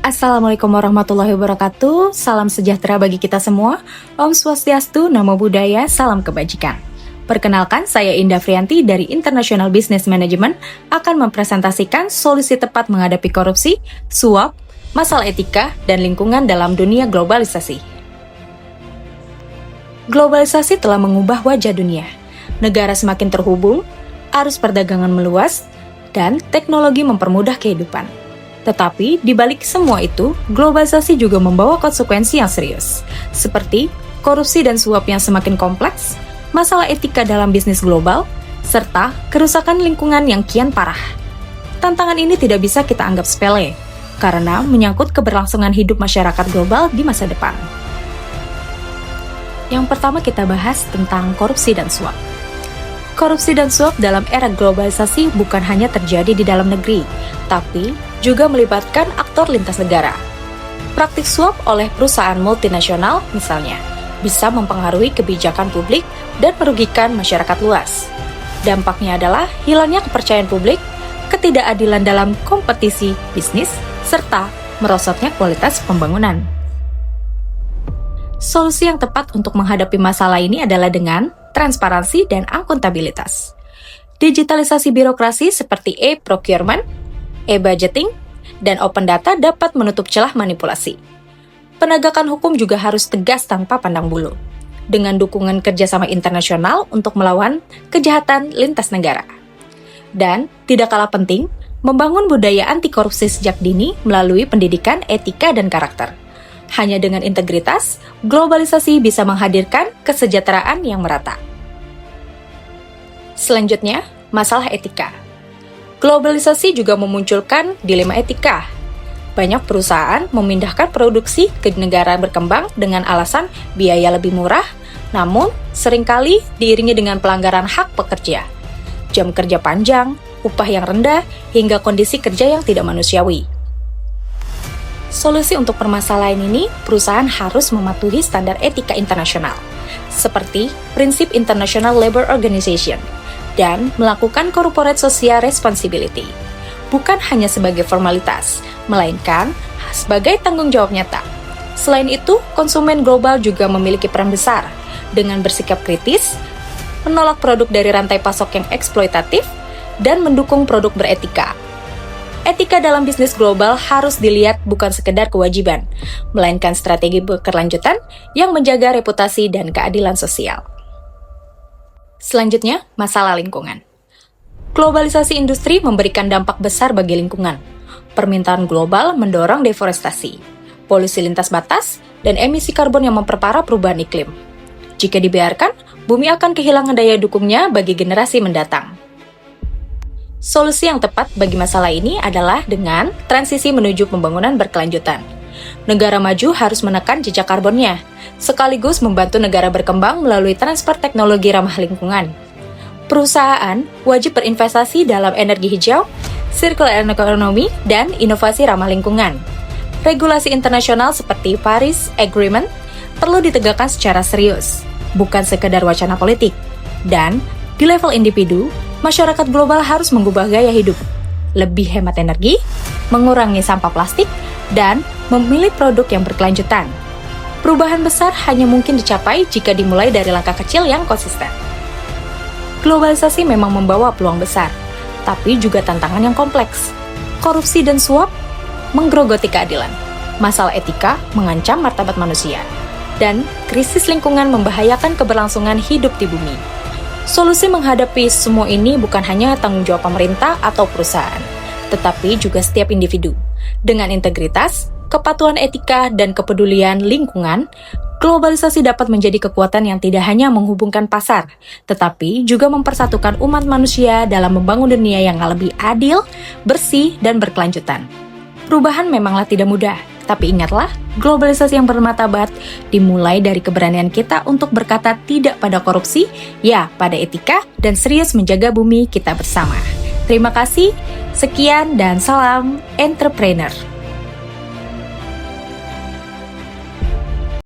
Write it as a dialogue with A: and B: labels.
A: Assalamualaikum warahmatullahi wabarakatuh. Salam sejahtera bagi kita semua. Om Swastiastu, Namo Buddhaya, salam kebajikan. Perkenalkan, saya Indah Frianti dari International Business Management akan mempresentasikan solusi tepat menghadapi korupsi, suap, masalah etika, dan lingkungan dalam dunia globalisasi. Globalisasi telah mengubah wajah dunia. Negara semakin terhubung, arus perdagangan meluas, dan teknologi mempermudah kehidupan. Tetapi, di balik semua itu, globalisasi juga membawa konsekuensi yang serius, seperti korupsi dan suap yang semakin kompleks, masalah etika dalam bisnis global, serta kerusakan lingkungan yang kian parah. Tantangan ini tidak bisa kita anggap sepele, karena menyangkut keberlangsungan hidup masyarakat global di masa depan. Yang pertama kita bahas tentang korupsi dan suap. Korupsi dan suap dalam era globalisasi bukan hanya terjadi di dalam negeri, tapi juga melibatkan aktor lintas negara. Praktik suap oleh perusahaan multinasional, misalnya, bisa mempengaruhi kebijakan publik dan merugikan masyarakat luas. Dampaknya adalah hilangnya kepercayaan publik, ketidakadilan dalam kompetisi bisnis, serta merosotnya kualitas pembangunan. Solusi yang tepat untuk menghadapi masalah ini adalah dengan transparansi dan akuntabilitas. Digitalisasi birokrasi seperti e-procurement, e-budgeting, dan open data dapat menutup celah manipulasi. Penegakan hukum juga harus tegas tanpa pandang bulu, dengan dukungan kerjasama internasional untuk melawan kejahatan lintas negara. Dan, tidak kalah penting, membangun budaya anti korupsi sejak dini melalui pendidikan etika dan karakter. Hanya dengan integritas, globalisasi bisa menghadirkan kesejahteraan yang merata. Selanjutnya, masalah etika. Globalisasi juga memunculkan dilema etika. Banyak perusahaan memindahkan produksi ke negara berkembang dengan alasan biaya lebih murah, namun seringkali diiringi dengan pelanggaran hak pekerja, jam kerja panjang, upah yang rendah, hingga kondisi kerja yang tidak manusiawi. Solusi untuk permasalahan ini, perusahaan harus mematuhi standar etika internasional, seperti prinsip International Labour Organization, dan melakukan corporate social responsibility, bukan hanya sebagai formalitas, melainkan sebagai tanggung jawab nyata. Selain itu, konsumen global juga memiliki peran besar dengan bersikap kritis, menolak produk dari rantai pasok yang eksploitatif, dan mendukung produk beretika. Etika dalam bisnis global harus dilihat bukan sekedar kewajiban, melainkan strategi berkelanjutan yang menjaga reputasi dan keadilan sosial. Selanjutnya, masalah lingkungan. Globalisasi industri memberikan dampak besar bagi lingkungan. Permintaan global mendorong deforestasi, polusi lintas batas, dan emisi karbon yang memperparah perubahan iklim. Jika dibiarkan, bumi akan kehilangan daya dukungnya bagi generasi mendatang. Solusi yang tepat bagi masalah ini adalah dengan transisi menuju pembangunan berkelanjutan. Negara maju harus menekan jejak karbonnya, sekaligus membantu negara berkembang melalui transfer teknologi ramah lingkungan. Perusahaan wajib berinvestasi dalam energi hijau, circular economy, dan inovasi ramah lingkungan. Regulasi internasional seperti Paris Agreement perlu ditegakkan secara serius, bukan sekedar wacana politik. Dan, di level individu, masyarakat global harus mengubah gaya hidup, lebih hemat energi, mengurangi sampah plastik, dan memilih produk yang berkelanjutan. Perubahan besar hanya mungkin dicapai jika dimulai dari langkah kecil yang konsisten. Globalisasi memang membawa peluang besar, tapi juga tantangan yang kompleks. Korupsi dan suap menggerogoti keadilan, masalah etika mengancam martabat manusia, dan krisis lingkungan membahayakan keberlangsungan hidup di bumi. Solusi menghadapi semua ini bukan hanya tanggung jawab pemerintah atau perusahaan, tetapi juga setiap individu. Dengan integritas, kepatuhan etika, dan kepedulian lingkungan, globalisasi dapat menjadi kekuatan yang tidak hanya menghubungkan pasar, tetapi juga mempersatukan umat manusia dalam membangun dunia yang lebih adil, bersih, dan berkelanjutan. Perubahan memanglah tidak mudah, tapi ingatlah, globalisasi yang bermartabat dimulai dari keberanian kita untuk berkata tidak pada korupsi, ya pada etika, dan serius menjaga bumi kita bersama. Terima kasih, sekian dan salam entrepreneur.